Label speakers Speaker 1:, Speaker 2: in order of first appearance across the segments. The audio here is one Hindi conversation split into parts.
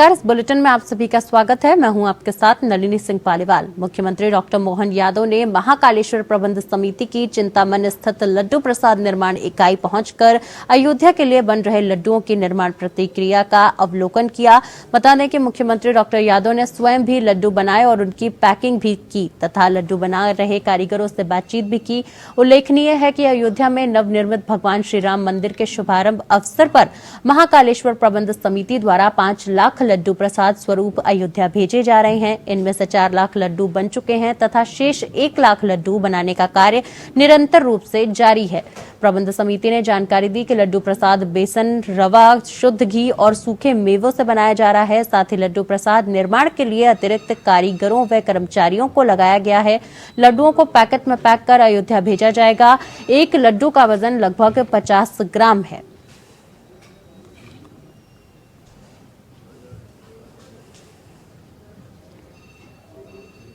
Speaker 1: नमस्कार, इस बुलेटिन में आप सभी का स्वागत है। मैं हूं आपके साथ नलिनी सिंह पालीवाल। मुख्यमंत्री डॉक्टर मोहन यादव ने महाकालेश्वर प्रबंध समिति की चिंतामन स्थित लड्डू प्रसाद निर्माण इकाई पहुंचकर अयोध्या के लिए बन रहे लड्डुओं की निर्माण प्रक्रिया का अवलोकन किया। बता दें कि मुख्यमंत्री डॉक्टर यादव ने स्वयं भी लड्डू बनाए और उनकी पैकिंग भी की तथा लड्डू बना रहे कारीगरों से बातचीत भी की। उल्लेखनीय है कि अयोध्या में नवनिर्मित भगवान श्री राम मंदिर के शुभारंभ अवसर पर महाकालेश्वर प्रबंध समिति द्वारा 5 लाख लड्डू प्रसाद स्वरूप अयोध्या भेजे जा रहे हैं। इनमें से 4 लाख लड्डू बन चुके हैं तथा शेष 1 लाख लड्डू बनाने का कार्य निरंतर रूप से जारी है। प्रबंध समिति ने जानकारी दी कि लड्डू प्रसाद बेसन, रवा, शुद्ध घी और सूखे मेवों से बनाया जा रहा है। साथ ही लड्डू प्रसाद निर्माण के लिए अतिरिक्त कारीगरों व कर्मचारियों को लगाया गया है। लड्डुओं को पैकेट में पैक कर अयोध्या भेजा जाएगा। एक लड्डू का वजन लगभग 50 ग्राम है।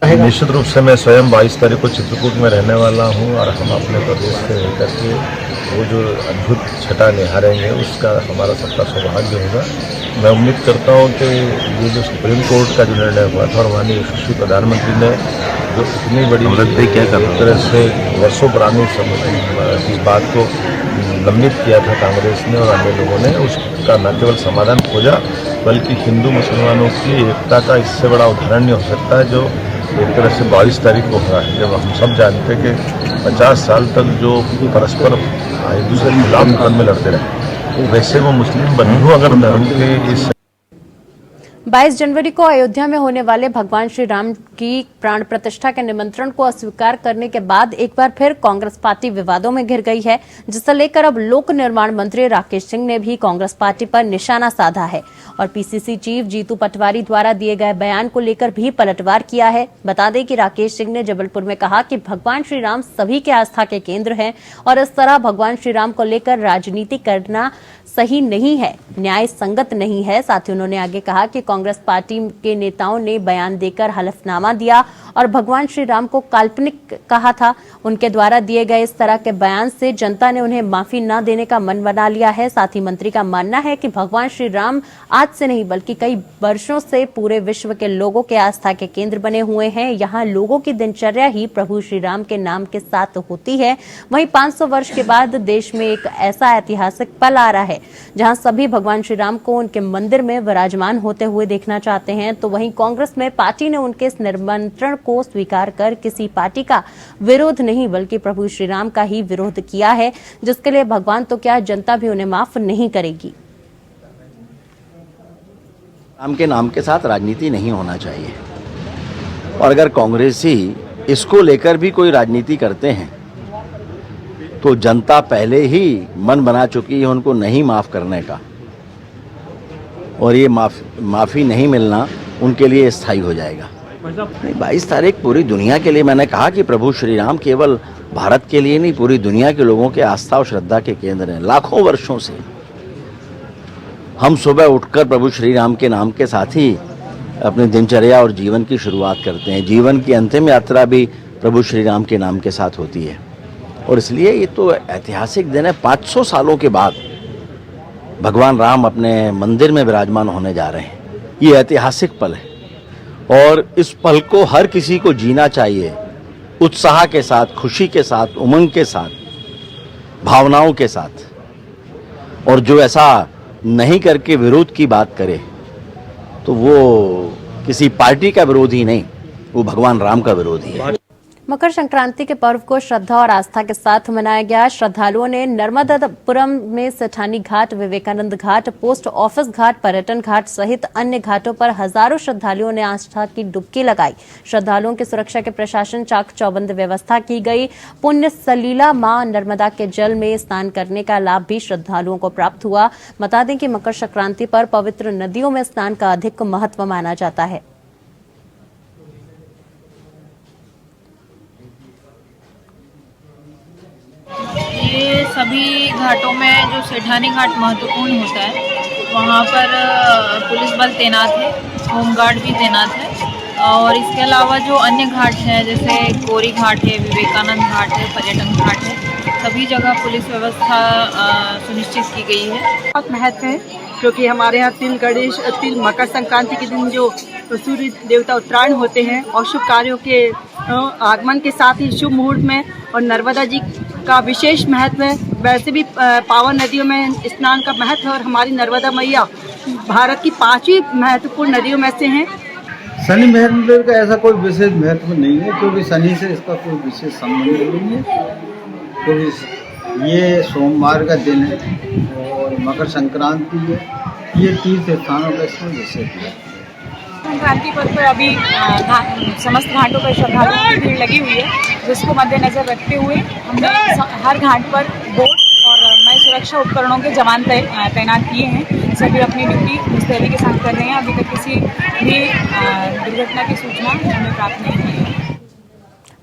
Speaker 2: निश्चित रूप से मैं स्वयं 22 तारीख को चित्रकूट में रहने वाला हूं और हम अपने प्रदेश से होकर के वो जो अद्भुत छटा निहारेंगे उसका हमारा सबका सौभाग्य होगा। मैं उम्मीद करता हूं कि ये जो सुप्रीम कोर्ट का जो निर्णय हुआ था और माननीय यशस्वी प्रधानमंत्री ने जो इतनी बड़ी तरह से वर्षों पुरानी इस बात को लंबित किया था कांग्रेस ने और अन्य लोगों ने, उसका न केवल समाधान खोजा बल्कि हिंदू मुसलमानों की एकता का इससे बड़ा उदाहरण नहीं हो सकता है जो एक तरह से 22 तारीख को हुआ है, जब हम सब जानते हैं कि 50 साल तक जो परस्पर एक दूसरे के खिलाफ मुकदमे लड़ते रहे, वैसे वो मुस्लिम बंधु अगर धर्म के इस
Speaker 1: 22 जनवरी को अयोध्या में होने वाले भगवान श्री राम की प्राण प्रतिष्ठा के निमंत्रण को अस्वीकार करने के बाद एक बार फिर कांग्रेस पार्टी विवादों में घिर गई है, जिसे लेकर अब लोक निर्माण मंत्री राकेश सिंह ने भी कांग्रेस पार्टी पर निशाना साधा है और पीसीसी चीफ जीतू पटवारी द्वारा दिए गए बयान को लेकर भी पलटवार किया है। बता दें कि राकेश सिंह ने जबलपुर में कहा कि भगवान श्री राम सभी के आस्था के केंद्र हैं और इस तरह भगवान श्री राम को लेकर राजनीति करना सही नहीं है, न्याय संगत नहीं है। साथ ही उन्होंने आगे कहा कि कांग्रेस पार्टी के नेताओं ने बयान देकर हलफनामा दिया और भगवान श्री राम को काल्पनिक कहा था। उनके द्वारा दिए गए इस तरह के बयान से जनता ने उन्हें माफी न देने का मन बना लिया है। साथ ही मंत्री का मानना है कि भगवान श्री राम आज से नहीं बल्कि कई वर्षों से पूरे विश्व के लोगों के आस्था के केंद्र बने हुए हैं। यहाँ लोगों की दिनचर्या ही प्रभु श्री राम के नाम के साथ होती है। वहीं 500 वर्ष के बाद देश में एक ऐसा ऐतिहासिक पल आ रहा है जहां सभी भगवान श्री राम को उनके मंदिर में विराजमान होते हुए देखना चाहते हैं। तो वहीं कांग्रेस में पार्टी ने उनके इस निमंत्रण को स्वीकार कर किसी पार्टी का विरोध नहीं बल्कि प्रभु श्री राम का ही विरोध किया है, जिसके लिए भगवान तो क्या जनता भी उन्हें माफ नहीं करेगी।
Speaker 3: राम के नाम के साथ राजनीति नहीं होना चाहिए और अगर कांग्रेसी इसको लेकर भी कोई राजनीति करते हैं तो जनता पहले ही मन बना चुकी है उनको नहीं माफ करने का और ये माफी नहीं मिलना उनके लिए स्थायी हो जाएगा। 22 तारीख पूरी दुनिया के लिए, मैंने कहा कि प्रभु श्री राम केवल भारत के लिए नहीं पूरी दुनिया के लोगों के आस्था और श्रद्धा के केंद्र हैं। लाखों वर्षों से हम सुबह उठकर प्रभु श्री राम के नाम के साथ ही अपनी दिनचर्या और जीवन की शुरुआत करते हैं। जीवन की अंतिम यात्रा भी प्रभु श्री राम के नाम के साथ होती है और इसलिए ये तो ऐतिहासिक दिन है। 500 सालों के बाद भगवान राम अपने मंदिर में विराजमान होने जा रहे हैं। ये ऐतिहासिक पल है और इस पल को हर किसी को जीना चाहिए उत्साह के साथ, खुशी के साथ, उमंग के साथ, भावनाओं के साथ। और जो ऐसा नहीं करके विरोध की बात करे तो वो किसी पार्टी का विरोधी नहीं, वो भगवान राम का विरोधी है।
Speaker 1: मकर संक्रांति के पर्व को श्रद्धा और आस्था के साथ मनाया गया। श्रद्धालुओं ने नर्मदापुरम में सेठानी घाट, विवेकानंद घाट, पोस्ट ऑफिस घाट, पर्यटन घाट सहित अन्य घाटों पर हजारों श्रद्धालुओं ने आस्था की डुबकी लगाई। श्रद्धालुओं की सुरक्षा के प्रशासन चाक चौबंद व्यवस्था की गई। पुण्य सलीला मां नर्मदा के जल में स्नान करने का लाभ भी श्रद्धालुओं को प्राप्त हुआ। बता दें कि मकर संक्रांति पर पवित्र नदियों में स्नान का अधिक महत्व माना जाता है।
Speaker 4: ये सभी घाटों में जो सेठानी घाट महत्वपूर्ण होता है, वहाँ पर पुलिस बल तैनात है, होमगार्ड भी तैनात है और इसके अलावा जो अन्य घाट हैं जैसे गौरी घाट है, विवेकानंद घाट है, पर्यटन घाट है, सभी जगह पुलिस व्यवस्था सुनिश्चित की गई है।
Speaker 5: बहुत महत्व है क्योंकि हमारे यहाँ तिल मकर संक्रांति के दिन जो सूर्य देवता उत्तरायण होते हैं और शुभ कार्यों के आगमन के साथ ही शुभ मुहूर्त में और नर्मदा जी का विशेष महत्व है। वैसे भी पावन नदियों में स्नान का महत्व है और हमारी नर्मदा मैया भारत की 5वीं महत्वपूर्ण नदियों में से हैं।
Speaker 6: शनि मंदिर का ऐसा कोई विशेष महत्व नहीं है क्योंकि शनि से इसका कोई विशेष संबंध नहीं है, क्योंकि ये सोमवार का दिन है और मकर संक्रांति है, ये तीर्थ स्थानों का इसमें विशेष है।
Speaker 7: संक्रांति पर तो अभी समस्त घाटों पर श्रद्धालुओं की भीड़ लगी हुई है, जिसको मद्देनजर रखते हुए हमने हर घाट पर बोट और नए सुरक्षा उपकरणों के जवान तैनात किए हैं। सभी अपनी ड्यूटी मुस्तैदी के साथ कर रहे हैं। अभी तक किसी भी दुर्घटना की सूचना हमें प्राप्त नहीं हुई है।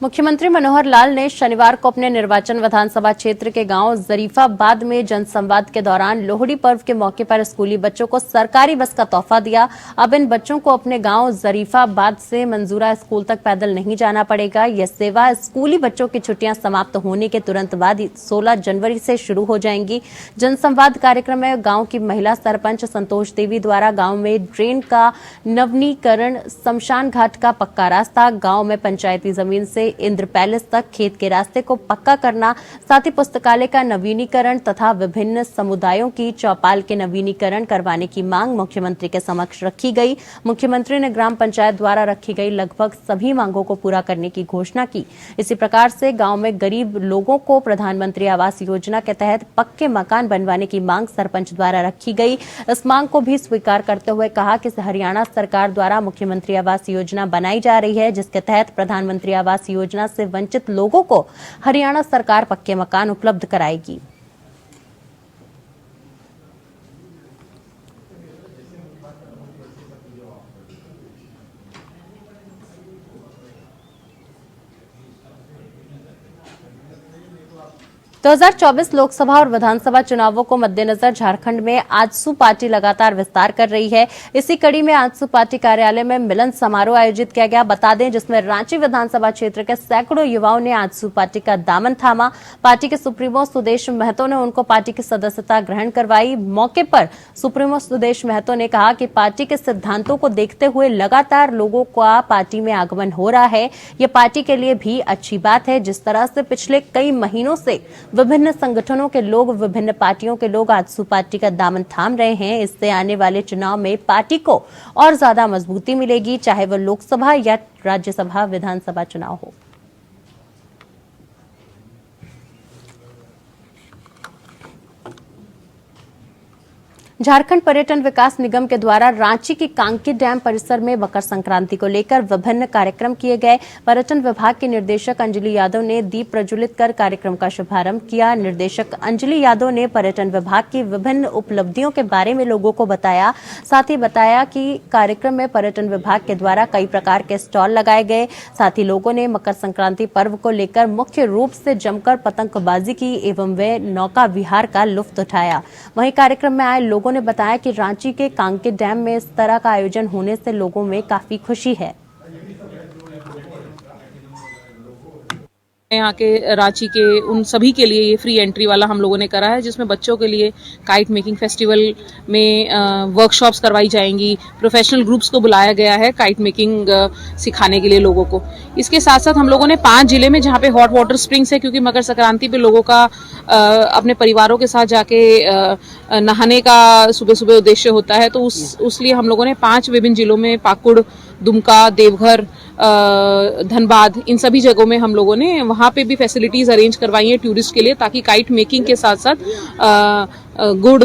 Speaker 1: मुख्यमंत्री मनोहर लाल ने शनिवार को अपने निर्वाचन विधानसभा क्षेत्र के गांव जरीफाबाद में जनसंवाद के दौरान लोहड़ी पर्व के मौके पर स्कूली बच्चों को सरकारी बस का तोहफा दिया। अब इन बच्चों को अपने गांव जरीफाबाद से मंजूरा स्कूल तक पैदल नहीं जाना पड़ेगा। यह सेवा स्कूली बच्चों की छुट्टियां समाप्त होने के तुरंत बाद 16 जनवरी से शुरू हो जाएंगी। जनसंवाद कार्यक्रम में गांव की महिला सरपंच संतोष देवी द्वारा गांव में ड्रेन का नवीनीकरण, शमशान घाट का पक्का रास्ता, गांव में पंचायती जमीन से इंद्र पैलेस तक खेत के रास्ते को पक्का करना, साथ ही पुस्तकालय का नवीनीकरण तथा विभिन्न समुदायों की चौपाल के नवीनीकरण करवाने की मांग मुख्यमंत्री के समक्ष रखी गई। मुख्यमंत्री ने ग्राम पंचायत द्वारा रखी गई लगभग सभी मांगों को पूरा करने की घोषणा की। इसी प्रकार से गांव में गरीब लोगों को प्रधानमंत्री आवास योजना के तहत पक्के मकान बनवाने की मांग सरपंच द्वारा रखी गई। इस मांग को भी स्वीकार करते हुए कहा कि हरियाणा सरकार द्वारा मुख्यमंत्री आवास योजना बनाई जा रही है, जिसके तहत प्रधानमंत्री आवास योजना से वंचित लोगों को हरियाणा सरकार पक्के मकान उपलब्ध कराएगी। तो 2024 लोकसभा और विधानसभा चुनावों को मद्देनजर झारखंड में आजसू पार्टी लगातार विस्तार कर रही है। इसी कड़ी में आजसू पार्टी कार्यालय में मिलन समारोह आयोजित किया गया। बता दें, जिसमें रांची विधानसभा क्षेत्र के सैकड़ों युवाओं ने आजसू पार्टी का दामन थामा। पार्टी के सुप्रीमो सुदेश महतो ने उनको पार्टी की सदस्यता ग्रहण करवाई। मौके पर सुप्रीमो सुदेश महतो ने कहा कि पार्टी के सिद्धांतों को देखते हुए लगातार लोगों का पार्टी में आगमन हो रहा है। ये पार्टी के लिए भी अच्छी बात है। जिस तरह से पिछले कई महीनों से विभिन्न संगठनों के लोग, विभिन्न पार्टियों के लोग आजसू पार्टी का दामन थाम रहे हैं, इससे आने वाले चुनाव में पार्टी को और ज्यादा मजबूती मिलेगी, चाहे वह लोकसभा या राज्यसभा विधानसभा चुनाव हो। झारखंड पर्यटन विकास निगम के द्वारा रांची की कांकी डैम परिसर में मकर संक्रांति को लेकर विभिन्न कार्यक्रम किए गए। पर्यटन विभाग की निर्देशक अंजलि यादव ने दीप प्रज्वलित कर कार्यक्रम का शुभारंभ किया। निर्देशक अंजलि यादव ने पर्यटन विभाग की विभिन्न उपलब्धियों के बारे में लोगों को बताया। साथ ही बताया कि कार्यक्रम में पर्यटन विभाग के द्वारा कई प्रकार के स्टॉल लगाए गए। साथ ही लोगों ने मकर संक्रांति पर्व को लेकर मुख्य रूप से जमकर पतंगबाजी की एवं वे नौका विहार का लुत्फ उठाया। वहीं कार्यक्रम में आए लोगों ने बताया कि रांची के कांके डैम में इस तरह का आयोजन होने से लोगों में काफी खुशी है।
Speaker 8: यहाँ के रांची के उन सभी के लिए ये फ्री एंट्री वाला हम लोगों ने करा है, जिसमें बच्चों के लिए काइट मेकिंग फेस्टिवल में वर्कशॉप्स करवाई जाएंगी। प्रोफेशनल ग्रुप्स को बुलाया गया है काइट मेकिंग सिखाने के लिए लोगों को। इसके साथ साथ हम लोगों ने 5 जिले में जहाँ पे हॉट वाटर स्प्रिंग्स है, क्योंकि मकर संक्रांति पे लोगों का अपने परिवारों के साथ जाके नहाने का सुबह सुबह उद्देश्य होता है, तो उस लिए हम लोगों ने 5 विभिन्न जिलों में पाकुड़, दुमका, देवघर, धनबाद, इन सभी जगहों में हम लोगों ने वहाँ पे भी फैसिलिटीज अरेंज करवाई है टूरिस्ट के लिए, ताकि काइट मेकिंग के साथ साथ गुड़,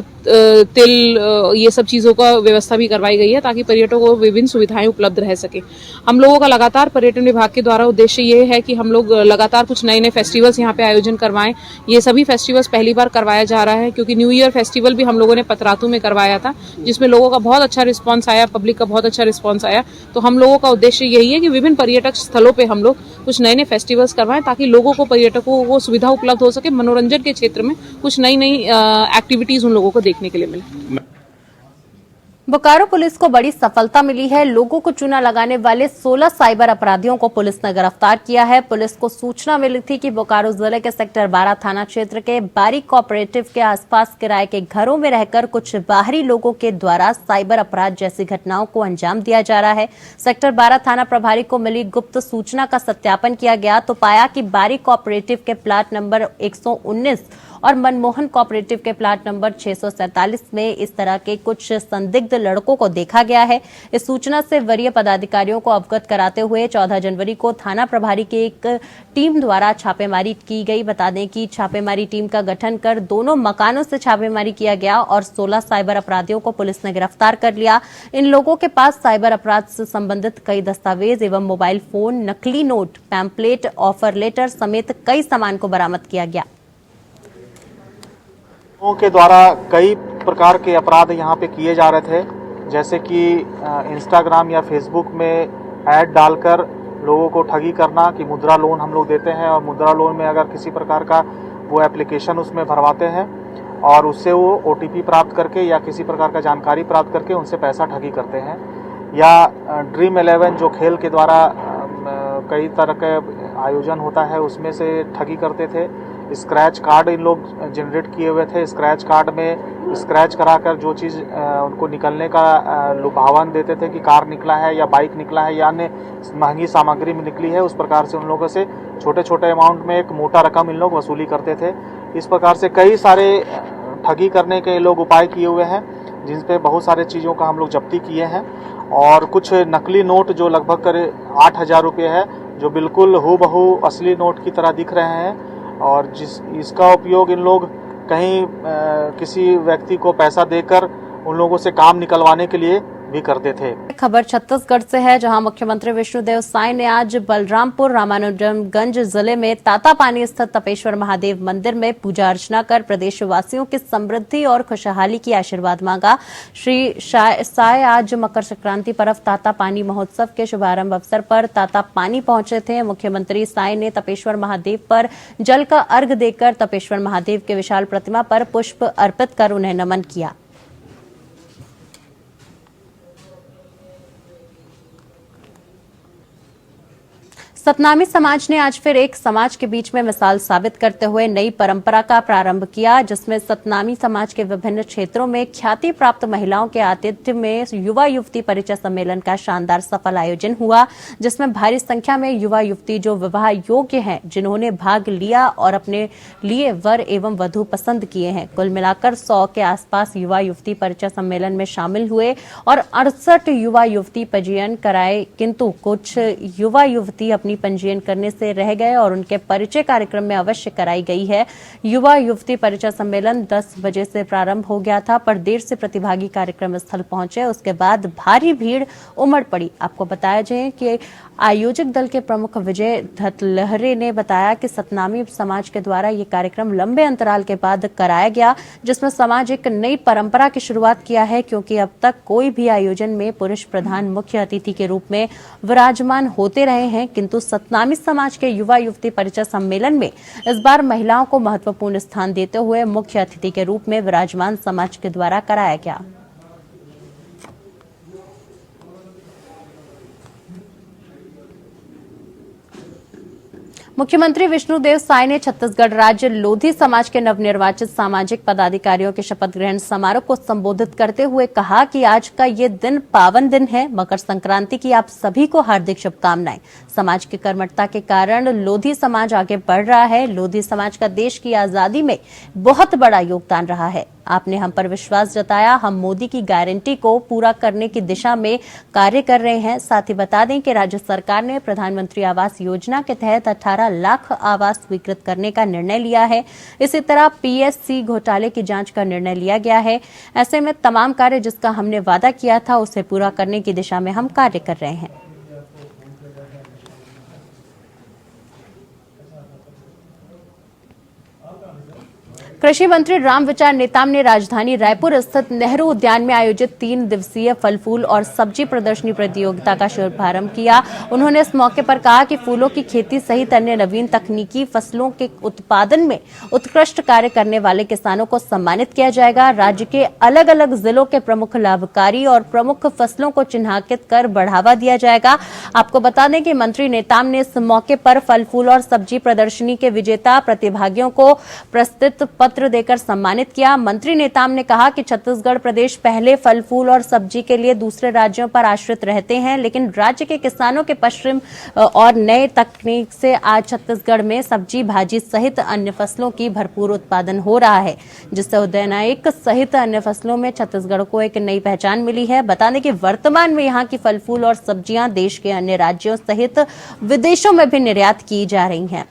Speaker 8: तिल, ये सब चीज़ों का व्यवस्था भी करवाई गई है, ताकि पर्यटकों को विभिन्न सुविधाएं उपलब्ध रह सके। हम लोगों का लगातार पर्यटन विभाग के द्वारा उद्देश्य ये है कि हम लोग लगातार कुछ नए नए फेस्टिवल्स यहाँ पे आयोजन करवाएं। ये सभी फेस्टिवल्स पहली बार करवाया जा रहा है, क्योंकि न्यू ईयर फेस्टिवल भी हम लोगों ने पतरातू में करवाया था, जिसमें लोगों का बहुत अच्छा रिस्पॉन्स आया, पब्लिक का बहुत अच्छा रिस्पॉन्स आया। तो हम लोगों का उद्देश्य यही है कि विभिन्न पर्यटक स्थलों पर हम लोग कुछ नए नए फेस्टिवल्स करवाएं, ताकि लोगों को, पर्यटकों को सुविधा उपलब्ध हो सके। मनोरंजन के क्षेत्र में कुछ नई नई एक्टिविटीज उन लोगों को देखने के लिए मिले।
Speaker 1: बोकारो पुलिस को बड़ी सफलता मिली है। लोगों को चूना लगाने वाले 16 साइबर अपराधियों को पुलिस ने गिरफ्तार किया है। पुलिस को सूचना मिली थी कि बोकारो जिले के सेक्टर 12 थाना क्षेत्र के बारी कोऑपरेटिव के आसपास किराए के घरों में रहकर कुछ बाहरी लोगों के द्वारा साइबर अपराध जैसी घटनाओं को अंजाम दिया जा रहा है। सेक्टर 12 थाना प्रभारी को मिली गुप्त सूचना का सत्यापन किया गया तो पाया कि बारी कोऑपरेटिव के प्लाट नंबर 119 और मनमोहन कोऑपरेटिव के प्लाट नंबर 647 में इस तरह के कुछ संदिग्ध लड़कों को देखा गया है। इस सूचना से वरीय पदाधिकारियों को अवगत कराते हुए 14 जनवरी को थाना प्रभारी की एक टीम द्वारा छापेमारी की गई। बता दें कि छापेमारी टीम का गठन कर दोनों मकानों से छापेमारी किया गया और 16 साइबर अपराधियों को पुलिस ने गिरफ्तार कर लिया। इन लोगों के पास साइबर अपराध से संबंधित कई दस्तावेज एवं मोबाइल फोन, नकली नोट, पैम्पलेट, ऑफर लेटर समेत कई सामान को बरामद किया गया।
Speaker 9: लोगों के द्वारा कई प्रकार के अपराध यहाँ पे किए जा रहे थे, जैसे कि इंस्टाग्राम या फेसबुक में ऐड डालकर लोगों को ठगी करना कि मुद्रा लोन हम लोग देते हैं और मुद्रा लोन में अगर किसी प्रकार का वो एप्लीकेशन उसमें भरवाते हैं और उससे वो OTP प्राप्त करके या किसी प्रकार का जानकारी प्राप्त करके उनसे पैसा ठगी करते हैं। या ड्रीम 11 जो खेल के द्वारा कई तरह के आयोजन होता है उसमें से ठगी करते थे। स्क्रैच कार्ड इन लोग जनरेट किए हुए थे। स्क्रैच कार्ड में स्क्रैच कराकर जो चीज़ उनको निकलने का लुभावन देते थे कि कार निकला है या बाइक निकला है या अन्य महंगी सामग्री में निकली है, उस प्रकार से उन लोगों से छोटे छोटे अमाउंट में एक मोटा रकम इन लोग वसूली करते थे। इस प्रकार से कई सारे ठगी करने के लोग उपाय किए हुए हैं, जिन पे बहुत सारे चीज़ों का हम लोग जब्ती किए हैं। और कुछ नकली नोट जो लगभग करीब 8,000 रुपये है, जो बिल्कुल हूबहू असली नोट की तरह दिख रहे हैं और इसका उपयोग इन लोग कहीं किसी व्यक्ति को पैसा देकर उन लोगों से काम निकलवाने के लिए भी करते थे।
Speaker 1: खबर छत्तीसगढ़ से है, जहां मुख्यमंत्री विष्णुदेव साय ने आज बलरामपुर रामानुजगंज जिले में तातापानी स्थित तपेश्वर महादेव मंदिर में पूजा अर्चना कर प्रदेशवासियों की समृद्धि और खुशहाली की आशीर्वाद मांगा। श्री साय आज मकर संक्रांति पर्व तातापानी महोत्सव के शुभारंभ अवसर पर तातापानी पहुंचे थे। मुख्यमंत्री साय ने तपेश्वर महादेव पर जल का अर्घ देकर तपेश्वर महादेव के विशाल प्रतिमा पर पुष्प अर्पित कर उन्हें नमन किया। सतनामी समाज ने आज फिर एक समाज के बीच में मिसाल साबित करते हुए नई परंपरा का प्रारंभ किया, जिसमें सतनामी समाज के विभिन्न क्षेत्रों में ख्याति प्राप्त महिलाओं के आतिथ्य में युवा युवती परिचय सम्मेलन का शानदार सफल आयोजन हुआ, जिसमें भारी संख्या में युवा युवती जो विवाह योग्य हैं, जिन्होंने भाग लिया और अपने लिए वर एवं वधू पसंद किए हैं। कुल मिलाकर 100 के आसपास युवा युवती परिचय सम्मेलन में शामिल हुए और 68 युवा युवती पंजीयन कराए, किंतु कुछ युवा युवती अपनी पंजीयन करने से रह गए और उनके परिचय कार्यक्रम में अवश्य कराई गई है। युवा युवती परिचय सम्मेलन 10 बजे से प्रारंभ हो गया था, पर देर से प्रतिभागी कार्यक्रम स्थल पहुंचे। उसके बाद भारी भीड़ उमड़ पड़ी। आपको बताया जाए कि आयोजक दल के प्रमुख विजय धतलहरे ने बताया कि सतनामी समाज के द्वारा ये कार्यक्रम लंबे अंतराल के बाद कराया गया, जिसमें समाज एक नई परंपरा की शुरुआत किया है, क्योंकि अब तक कोई भी आयोजन में पुरुष प्रधान मुख्य अतिथि के रूप में विराजमान होते रहे हैं, किंतु सतनामी समाज के युवा युवती परिचय सम्मेलन में इस बार महिलाओं को महत्वपूर्ण स्थान देते हुए मुख्य अतिथि के रूप में विराजमान समाज के द्वारा कराया गया। मुख्यमंत्री विष्णुदेव साय ने छत्तीसगढ़ राज्य लोधी समाज के नवनिर्वाचित सामाजिक पदाधिकारियों के शपथ ग्रहण समारोह को संबोधित करते हुए कहा कि आज का ये दिन पावन दिन है। मकर संक्रांति की आप सभी को हार्दिक शुभकामनाएं। समाज की कर्मठता के कारण लोधी समाज आगे बढ़ रहा है। लोधी समाज का देश की आजादी में बहुत बड़ा योगदान रहा है। आपने हम पर विश्वास जताया, हम मोदी की गारंटी को पूरा करने की दिशा में कार्य कर रहे हैं। साथ ही बता दें कि राज्य सरकार ने प्रधानमंत्री आवास योजना के तहत 18 लाख आवास स्वीकृत करने का निर्णय लिया है। इसी तरह PSC घोटाले की जांच का निर्णय लिया गया है। ऐसे में तमाम कार्य जिसका हमने वादा किया था उसे पूरा करने की दिशा में हम कार्य कर रहे हैं। कृषि मंत्री रामविचार नेताम ने राजधानी रायपुर स्थित नेहरू उद्यान में आयोजित 3 दिवसीय फल फूल और सब्जी प्रदर्शनी प्रतियोगिता का शुभारंभ किया। उन्होंने इस मौके पर कहा कि फूलों की खेती सहित अन्य नवीन तकनीकी फसलों के उत्पादन में उत्कृष्ट कार्य करने वाले किसानों को सम्मानित किया जाएगा। राज्य के अलग अलग जिलों के प्रमुख लाभकारी और प्रमुख फसलों को चिन्हांकित कर बढ़ावा दिया जाएगा। आपको बता दें कि मंत्री नेताम ने इस मौके पर फल फूल और सब्जी प्रदर्शनी के विजेता प्रतिभागियों को प्रस्तुत पत्र देकर सम्मानित किया। मंत्री नेताम ने कहा कि छत्तीसगढ़ प्रदेश पहले फल फूल और सब्जी के लिए दूसरे राज्यों पर आश्रित रहते हैं, लेकिन राज्य के किसानों के पश्चिम और नए तकनीक से आज छत्तीसगढ़ में सब्जी भाजी सहित अन्य फसलों की भरपूर उत्पादन हो रहा है, जिससे उद्यानिक सहित अन्य फसलों में छत्तीसगढ़ को एक नई पहचान मिली है। बता दें कि वर्तमान में यहाँ की फल फूल और सब्जियां देश के अन्य राज्यों सहित विदेशों में भी निर्यात की जा रही हैं।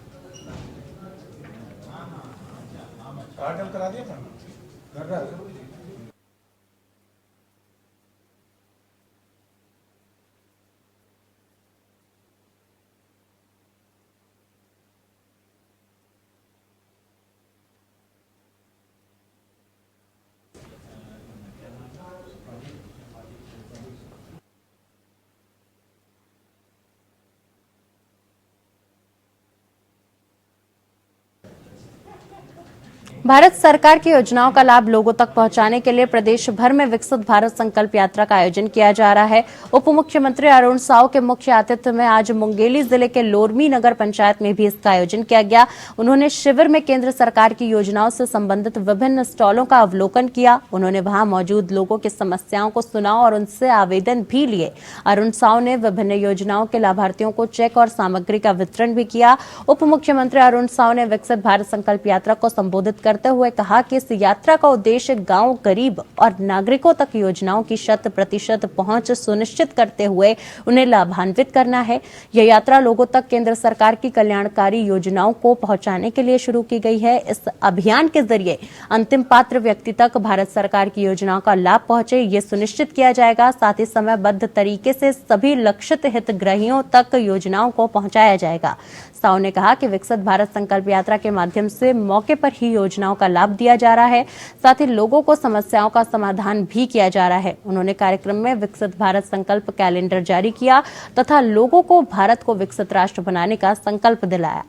Speaker 1: भारत सरकार की योजनाओं का लाभ लोगों तक पहुंचाने के लिए प्रदेश भर में विकसित भारत संकल्प यात्रा का आयोजन किया जा रहा है। उप मुख्यमंत्री अरुण साव के मुख्य आतिथ्य में आज मुंगेली जिले के लोरमी नगर पंचायत में भी इसका आयोजन किया गया। उन्होंने शिविर में केंद्र सरकार की योजनाओं से संबंधित विभिन्न स्टॉलों का अवलोकन किया। उन्होंने वहां मौजूद लोगों की समस्याओं को सुना और उनसे आवेदन भी लिए। अरुण साव ने विभिन्न योजनाओं के लाभार्थियों को चेक और सामग्री का वितरण भी किया। उप मुख्यमंत्री अरुण साव ने विकसित भारत संकल्प यात्रा को संबोधित करते हुए कहा कि इस यात्रा का उद्देश्य गांव, गरीब और नागरिकों तक योजनाओं की 100% पहुंच सुनिश्चित करते हुए उन्हें लाभान्वित करना है। यह यात्रा लोगों तक केंद्र सरकार की कल्याणकारी योजनाओं को पहुंचाने के लिए शुरू की गई है। इस अभियान के जरिए अंतिम पात्र व्यक्ति तक भारत सरकार की योजनाओं का लाभ पहुंचे, ये सुनिश्चित किया जाएगा। साथ ही समयबद्ध तरीके से सभी लक्षित हितग्राहियों तक योजनाओं को पहुंचाया जाएगा। साव ने कहा कि विकसित भारत संकल्प यात्रा के माध्यम से मौके पर ही योजनाओं का लाभ दिया जा रहा है, साथ ही लोगों को समस्याओं का समाधान भी किया जा रहा है। उन्होंने कार्यक्रम में विकसित भारत संकल्प कैलेंडर जारी किया तथा लोगों को भारत को विकसित राष्ट्र बनाने का संकल्प दिलाया।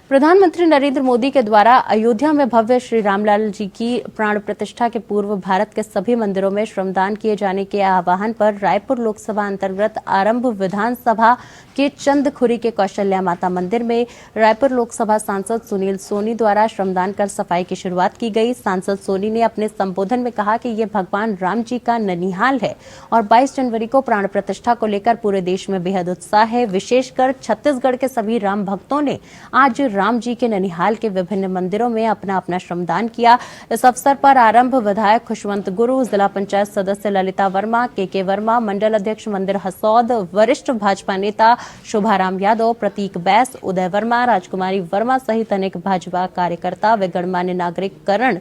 Speaker 1: प्रधानमंत्री नरेंद्र मोदी के द्वारा अयोध्या में भव्य श्री रामलाल जी की प्राण प्रतिष्ठा के पूर्व भारत के सभी मंदिरों में श्रमदान किए जाने के आह्वान पर रायपुर लोकसभा अंतर्गत आरंभ विधानसभा के चंदखुरी के कौशल्या माता मंदिर में रायपुर लोकसभा सांसद सुनील सोनी द्वारा श्रमदान कर सफाई की शुरुआत की गई। सांसद सोनी ने अपने संबोधन में कहा कि ये भगवान राम जी का ननिहाल है और 22 जनवरी को प्राण प्रतिष्ठा को लेकर पूरे देश में बेहद उत्साह है। विशेषकर छत्तीसगढ़ के सभी राम भक्तों ने आज राम जी के ननिहाल के विभिन्न मंदिरों में अपना अपना श्रमदान किया। इस अवसर पर आरंभ विधायक खुशवंत गुरु, जिला पंचायत सदस्य ललिता वर्मा, के वर्मा, मंडल अध्यक्ष मंदिर हसौद, वरिष्ठ भाजपा नेता शोभाराम यादव, प्रतीक बैस, उदय वर्मा, राजकुमारी वर्मा सहित अनेक भाजपा कार्यकर्ता व गणमान्य नागरिक करण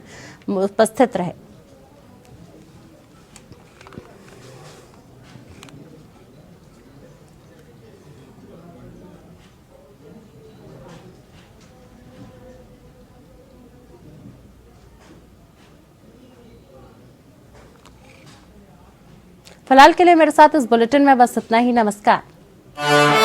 Speaker 1: उपस्थित रहे। फिलहाल के लिए मेरे साथ इस बुलेटिन में बस इतना ही। नमस्कार।